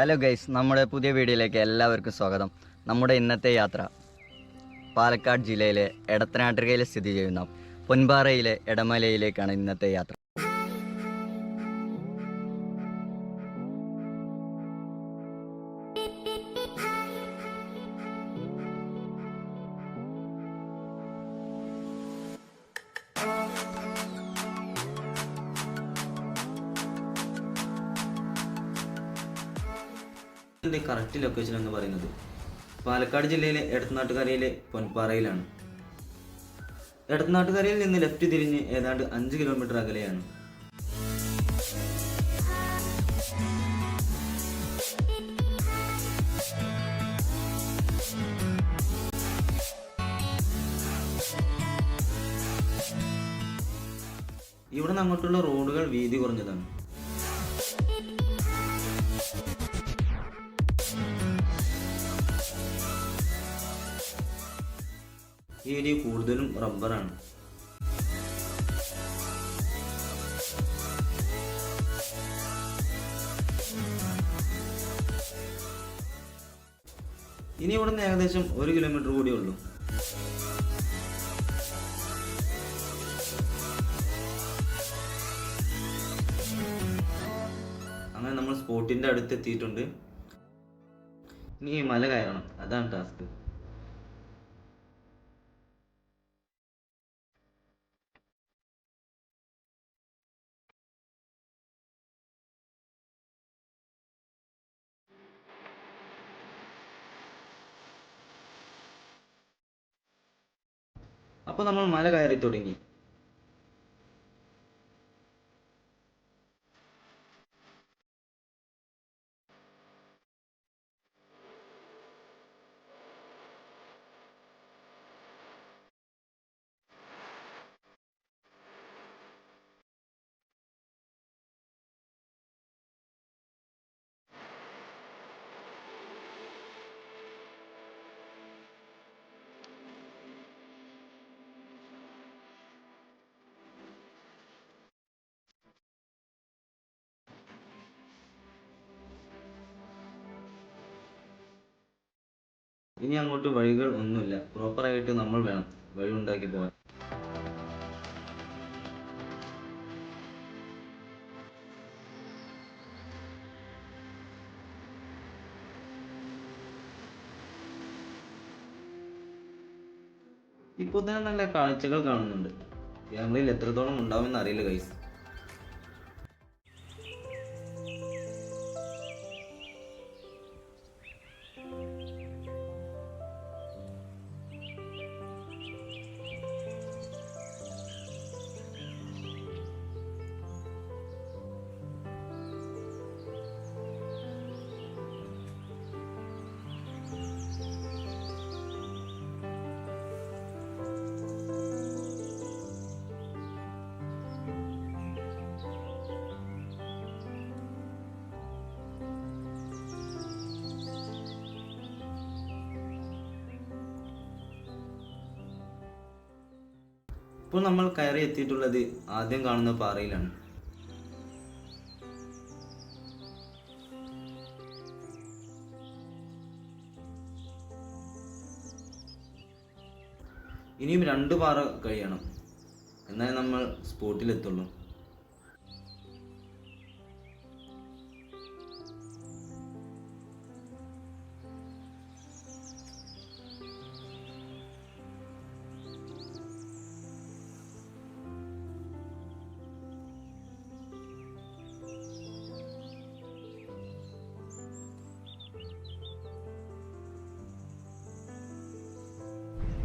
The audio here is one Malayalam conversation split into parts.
ഹലോ ഗൈസ്, നമ്മുടെ പുതിയ വീഡിയോയിലേക്ക് എല്ലാവർക്കും സ്വാഗതം. നമ്മുടെ ഇന്നത്തെ യാത്ര പാലക്കാട് ജില്ലയിലെ എടത്തനാട്ടുകരയിൽ സ്ഥിതി ചെയ്യുന്ന പൊൻപാറയിലെ എടമലയിലേക്കാണ് ഇന്നത്തെ യാത്ര. കറക്റ്റ് ലൊക്കേഷൻ എന്ന് പറയുന്നത് പാലക്കാട് ജില്ലയിലെ എടത്തനാട്ടുകരയിലെ പൊൻപാറയിലാണ്. എടത്തനാട്ടുകരയിൽ നിന്ന് ലെഫ്റ്റ് തിരിഞ്ഞ് ഏതാണ്ട് 5 കിലോമീറ്റർ അകലെയാണ്. ഇവിടെ നിന്ന് അങ്ങോട്ടുള്ള റോഡുകൾ വീതി കുറഞ്ഞതാണ്. ഈ ഏരിയ കൂടുതലും റബ്ബറാണ്. ഇനി ഇവിടെ നിന്ന് ഏകദേശം 1 കിലോമീറ്റർ കൂടിയേ ഉള്ളൂ. അങ്ങനെ നമ്മൾ സ്പോട്ടിന്റെ അടുത്ത് എത്തിയിട്ടുണ്ട്. ഇനി ഈ മല കയറണം, അതാണ് ടാസ്ക്. അപ്പോൾ നമ്മൾ മല കയറി തുടങ്ങി. ഇനി അങ്ങോട്ട് വഴികൾ ഒന്നുമില്ല. പ്രോപ്പറായിട്ട് നമ്മൾ വേണം വഴി ഉണ്ടാക്കി പോകാൻ. ഇപ്പോൾ തന്നെ നല്ല കാഴ്ചകൾ കാണുന്നുണ്ട്. ഞങ്ങളിൽ എത്രത്തോളം ഉണ്ടാവുമെന്ന് അറിയില്ല ഗൈസ്. ഇപ്പോൾ നമ്മൾ കയറി എത്തിയിട്ടുള്ളത് ആദ്യം കാണുന്ന പാറയിലാണ്. ഇനിയും 2 പാറ കഴിയണം, എന്നാലേ നമ്മൾ സ്പോട്ടിലെത്തുള്ളൂ.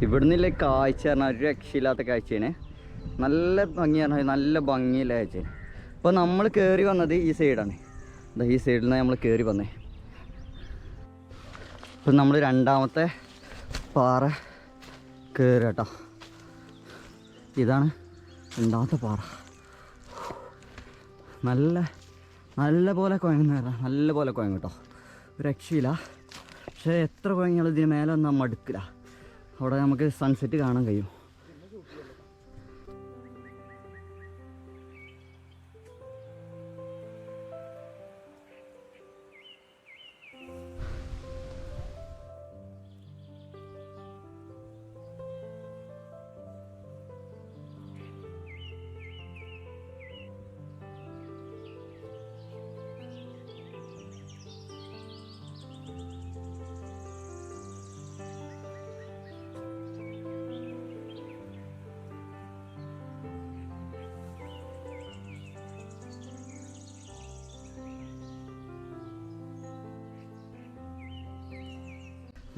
ഇവിടുന്നില്ലേ കാഴ്ച പറഞ്ഞാൽ ഒരു രക്ഷയില്ലാത്ത കാഴ്ചയാണ്. നല്ല ഭംഗി പറഞ്ഞാൽ നല്ല ഭംഗിയുള്ള കാഴ്ചയാണ്. അപ്പോൾ നമ്മൾ കയറി വന്നത് ഈ സൈഡാണ്. ഈ സൈഡിൽ നിന്ന് നമ്മൾ കയറി വന്നേ. ഇപ്പം നമ്മൾ 2ാമത്തെ പാറ കയറി കേട്ടോ. ഇതാണ് 2ാമത്തെ പാറ. നല്ല പോലെ കുഴങ്ങുന്ന, നല്ല പോലെ കുഴങ്ങും കേട്ടോ. ഒരു രക്ഷയില്ല. പക്ഷേ എത്ര കുഴങ്ങിയാലും ഇതിന് മേലെ ഒന്നും മടുക്കില്ല. അവിടെ നമുക്ക് സൺസെറ്റ് കാണാൻ കഴിയും.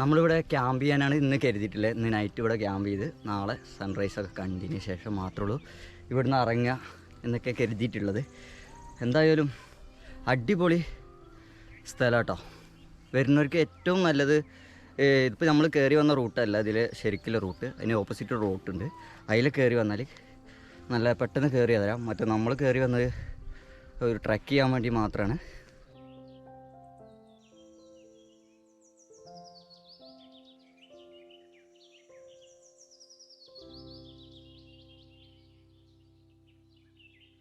നമ്മളിവിടെ ക്യാമ്പ് ചെയ്യാനാണ് ഇന്ന് കരുതിയിട്ടുള്ളത്. ഇന്ന് നൈറ്റ് ഇവിടെ ക്യാമ്പ് ചെയ്ത് നാളെ സൺറൈസൊക്കെ കണ്ടതിന് ശേഷം മാത്രമേ ഉള്ളൂ ഇവിടുന്ന് ഇറങ്ങുക എന്നൊക്കെ കരുതിയിട്ടുള്ളത്. എന്തായാലും അടിപൊളി സ്ഥലം കേട്ടോ. വരുന്നവർക്ക് ഏറ്റവും നല്ലത് ഇപ്പോൾ നമ്മൾ കയറി വന്ന റൂട്ടല്ല ഇതിൽ ശരിക്കുള്ള റൂട്ട്, അതിന് ഓപ്പോസിറ്റ് റൂട്ടുണ്ട്. അതിൽ കയറി വന്നാൽ നല്ല പെട്ടെന്ന് കയറി തരാം. മറ്റേ നമ്മൾ കയറി വന്നത് ഒരു ട്രക്ക് ചെയ്യാൻ വേണ്ടി മാത്രമാണ്.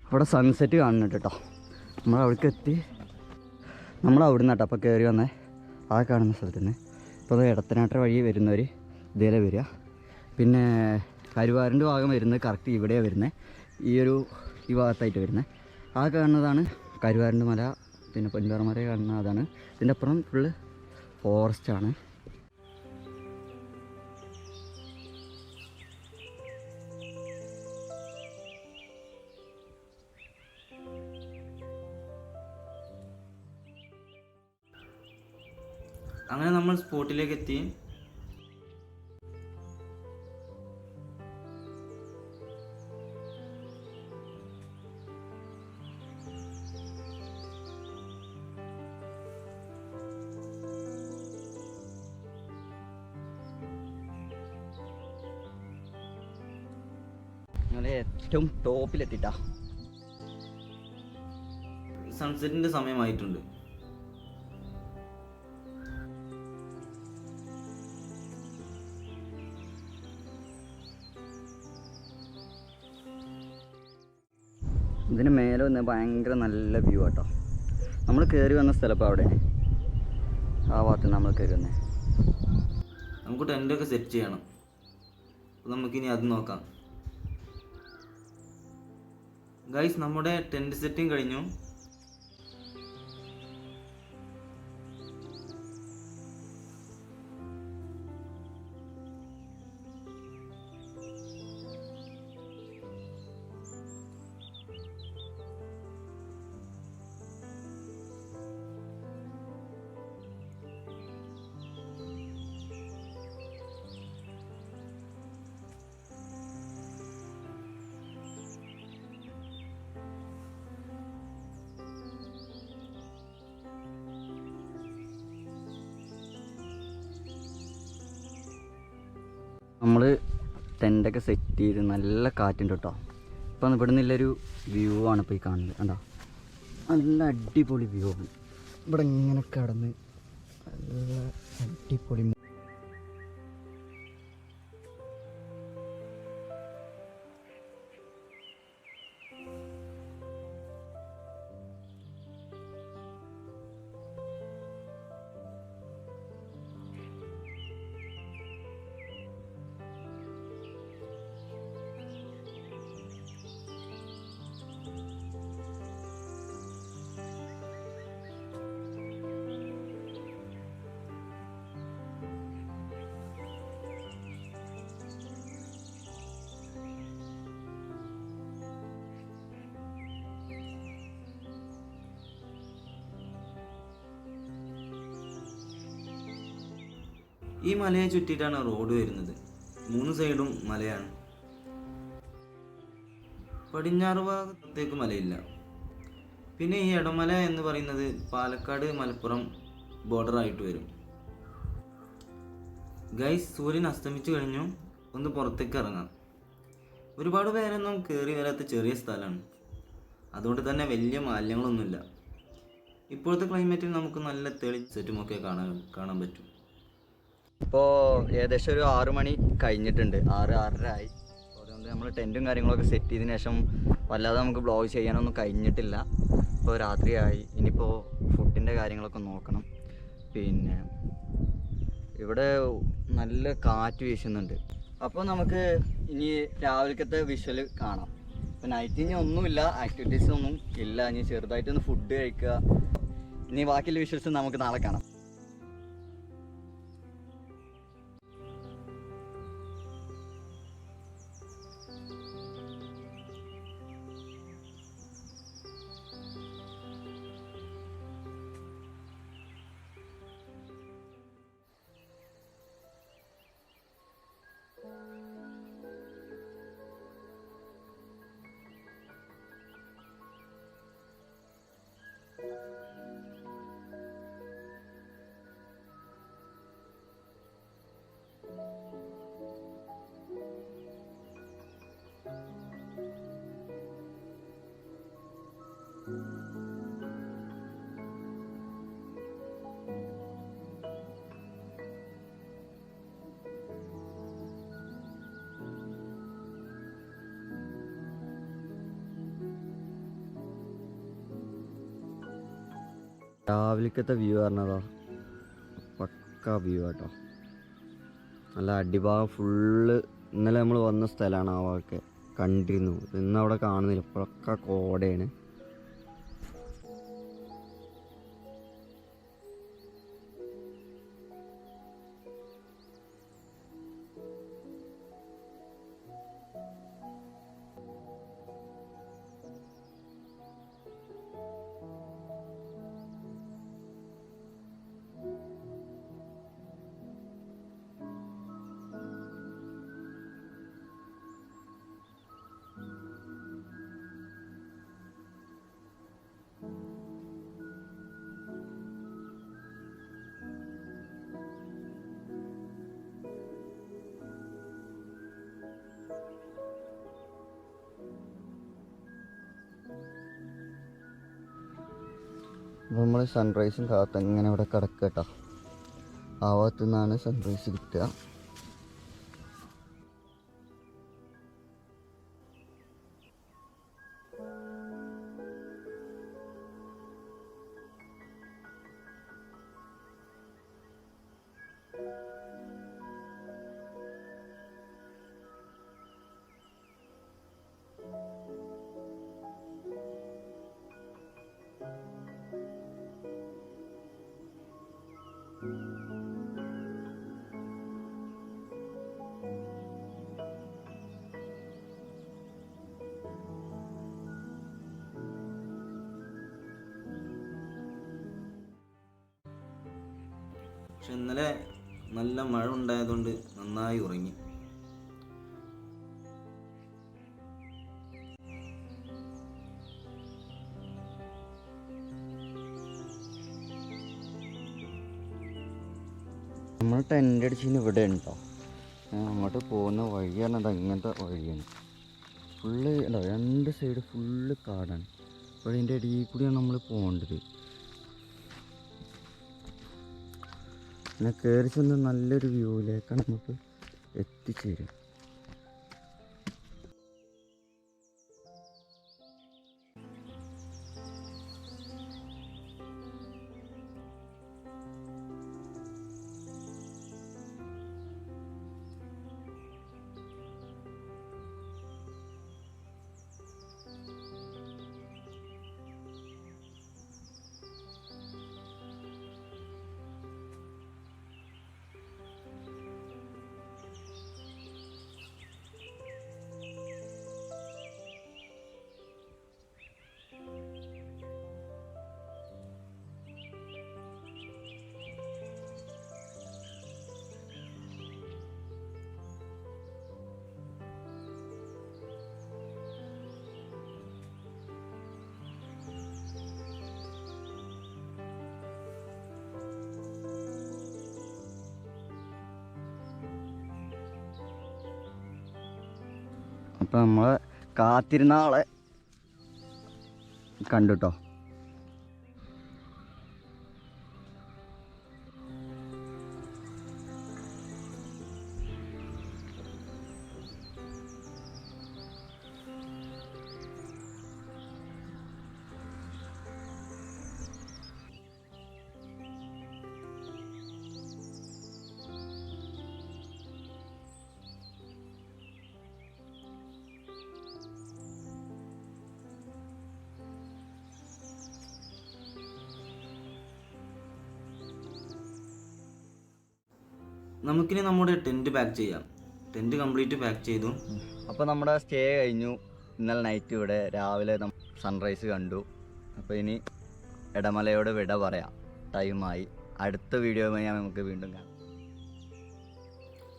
അവിടെ സൺസെറ്റ് കാണുന്നുണ്ട് കേട്ടോ. നമ്മൾ അവിടേക്ക് എത്തി. നമ്മൾ അവിടെ നിന്നാട്ടോ അപ്പോൾ കയറി വന്നേ ആ കാണുന്ന സ്ഥലത്ത് നിന്ന്. അപ്പോൾ അത് ഇടത്തനാട്ട വഴി വരുന്നവർ ഇതേലെ വരിക. പിന്നെ കരുവാരൻ്റെ ഭാഗം വരുന്നത് കറക്റ്റ് ഇവിടെയാണ് വരുന്നത്, ഈ ഭാഗത്തായിട്ട് വരുന്നത്. ആ കാണുന്നതാണ് കരുവാരൻ്റെ മല. പിന്നെ പൊൻപാറമല കാണുന്ന അതാണ്. ഇതിൻ്റെ അപ്പുറം ഫുള്ള് ഫോറസ്റ്റാണ്. അങ്ങനെ നമ്മൾ സ്പോട്ടിലേക്ക് എത്തി. ഞങ്ങൾ ഏറ്റവും ടോപ്പിലെത്തിട്ടാ. സൺസെറ്റിന്റെ സമയമായിട്ടുണ്ട്. ഇതിന് മേലെ വന്ന് ഭയങ്കര നല്ല വ്യൂ ആട്ടോ. നമ്മൾ കയറി വന്ന സ്ഥലം ഇപ്പോൾ അവിടെ ആ ഭാഗത്ത് നമ്മൾ കയറി വന്നേ. നമുക്ക് ടെൻ്റൊക്കെ സെറ്റ് ചെയ്യണം. അപ്പോൾ നമുക്കിനി അത് നോക്കാം. ഗൈസ്, നമ്മുടെ ടെൻറ്റ് സെറ്റിംഗ് കഴിഞ്ഞു. നമ്മൾ ടെൻ്റൊക്കെ സെറ്റ് ചെയ്ത് നല്ല കാറ്റുണ്ട് കേട്ടോ. ഇപ്പം ഇവിടെ നിന്നുള്ളൊരു വ്യൂ ആണ് ഇപ്പോൾ ഈ കാണുന്നത്. കണ്ടോ, നല്ല അടിപൊളി വ്യൂ ആണ്. ഇവിടെ ഇങ്ങനെ കിടന്ന് നല്ല അടിപൊളി. ഈ മലയെ ചുറ്റിയിട്ടാണ് റോഡ് വരുന്നത്. 3 സൈഡും മലയാണ്. പടിഞ്ഞാറ് ഭാഗത്തേക്ക് മലയില്ല. പിന്നെ ഈ ഇടമല എന്ന് പറയുന്നത് പാലക്കാട് മലപ്പുറം ബോർഡറായിട്ട് വരും. ഗൈസ്, സൂര്യൻ അസ്തമിച്ചു കഴിഞ്ഞു. ഒന്ന് പുറത്തേക്ക് ഇറങ്ങാം. ഒരുപാട് പേരൊന്നും കയറി വരാത്ത ചെറിയ സ്ഥലമാണ്. അതുകൊണ്ട് തന്നെ വലിയ മാലിന്യങ്ങളൊന്നുമില്ല. ഇപ്പോഴത്തെ ക്ലൈമറ്റിൽ നമുക്ക് നല്ല തെളിച്ചറ്റുമൊക്കെ കാണാൻ പറ്റും. ഇപ്പോൾ ഏകദേശം ഒരു 6 മണി കഴിഞ്ഞിട്ടുണ്ട്, 6-6:30 ആയി. അതുകൊണ്ട് നമ്മൾ ടെൻറ്റും കാര്യങ്ങളൊക്കെ സെറ്റ് ചെയ്തതിന് ശേഷം വല്ലാതെ നമുക്ക് വ്ളോഗ് ചെയ്യാനൊന്നും കഴിഞ്ഞിട്ടില്ല. ഇപ്പോൾ രാത്രിയായി. ഇനിയിപ്പോൾ ഫുഡിൻ്റെ കാര്യങ്ങളൊക്കെ നോക്കണം. പിന്നെ ഇവിടെ നല്ല കാറ്റ് വീശുന്നുണ്ട്. അപ്പോൾ നമുക്ക് ഇനി രാവിലത്തെ വിഷ്വൽ കാണാം. ഇപ്പോൾ നൈറ്റ് ഇനി ഒന്നുമില്ല, ആക്ടിവിറ്റീസ് ഒന്നും ഇല്ല. ഇനി ചെറുതായിട്ടൊന്ന് ഫുഡ് കഴിക്കുക. ഇനി ബാക്കിയുള്ള വിഷ്വൽസ് നമുക്ക് നാളെ കാണാം. രാവിലത്തെ വ്യൂ പറഞ്ഞതോ പക്ക വ്യൂ കേട്ടോ. നല്ല അടിഭാഗം ഫുള്ള് ഇന്നലെ നമ്മൾ വന്ന സ്ഥലമാണ്. ആ ഭാഗമൊക്കെ കണ്ടിരുന്നു. ഇന്ന് അവിടെ കാണുന്നില്ല, ഇപ്പോഴൊക്കെ കോടയാണ്. അപ്പോൾ നമ്മൾ സൺറൈസും കാത്ത് ഇങ്ങനെ ഇവിടെ കിടക്കുക കേട്ടോ. ആ ഭാഗത്തു നിന്നാണ് സൺറൈസ് കിട്ടുക. പക്ഷെ ഇന്നലെ നല്ല മഴ ഉണ്ടായതുകൊണ്ട് നന്നായി ഉറങ്ങി. നമ്മൾ ടെൻ്റ് അടിച്ചിന് ഇവിടെ ഉണ്ടോ. അങ്ങോട്ട് പോകുന്ന വഴി പറഞ്ഞത് ഇങ്ങനത്തെ വഴിയാണ്. ഫുള്ള് ഉണ്ടോ, രണ്ട് സൈഡ് ഫുള്ള് കാടാണ്. അപ്പോൾ അതിൻ്റെ ഇടയിൽ കൂടിയാണ് നമ്മൾ പോകേണ്ടത്. പിന്നെ കയറി ചെന്ന് നല്ലൊരു വ്യൂവിലേക്കാണ് നമുക്ക് എത്തിച്ചേരും. അപ്പം നമ്മൾ കാത്തിരുന്ന ആളെ കണ്ടുട്ടോ. നമുക്കിനി നമ്മുടെ ടെൻറ്റ് പാക്ക് ചെയ്യാം. ടെൻറ്റ് കംപ്ലീറ്റ് പാക്ക് ചെയ്തു. അപ്പോൾ നമ്മുടെ സ്റ്റേ കഴിഞ്ഞു. ഇന്നലെ നൈറ്റ് ഇവിടെ, രാവിലെ സൺറൈസ് കണ്ടു. അപ്പോൾ ഇനി ഇടമലയോട് വിട പറയാം. ടൈമായി. അടുത്ത വീഡിയോയുമായി നമുക്ക് വീണ്ടും കാണാം.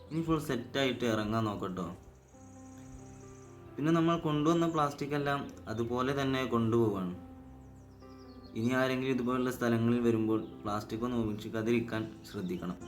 ഇനി ഫുൾ സെറ്റായിട്ട് ഇറങ്ങാൻ നോക്കട്ടോ. പിന്നെ നമ്മൾ കൊണ്ടുവന്ന പ്ലാസ്റ്റിക് എല്ലാം അതുപോലെ തന്നെ കൊണ്ടുപോവാണ്. ഇനി ആരെങ്കിലും ഇതുപോലുള്ള സ്ഥലങ്ങളിൽ വരുമ്പോൾ പ്ലാസ്റ്റിക് ഒന്നും ഉപേക്ഷിക്കാതിരിക്കാൻ ശ്രദ്ധിക്കണം.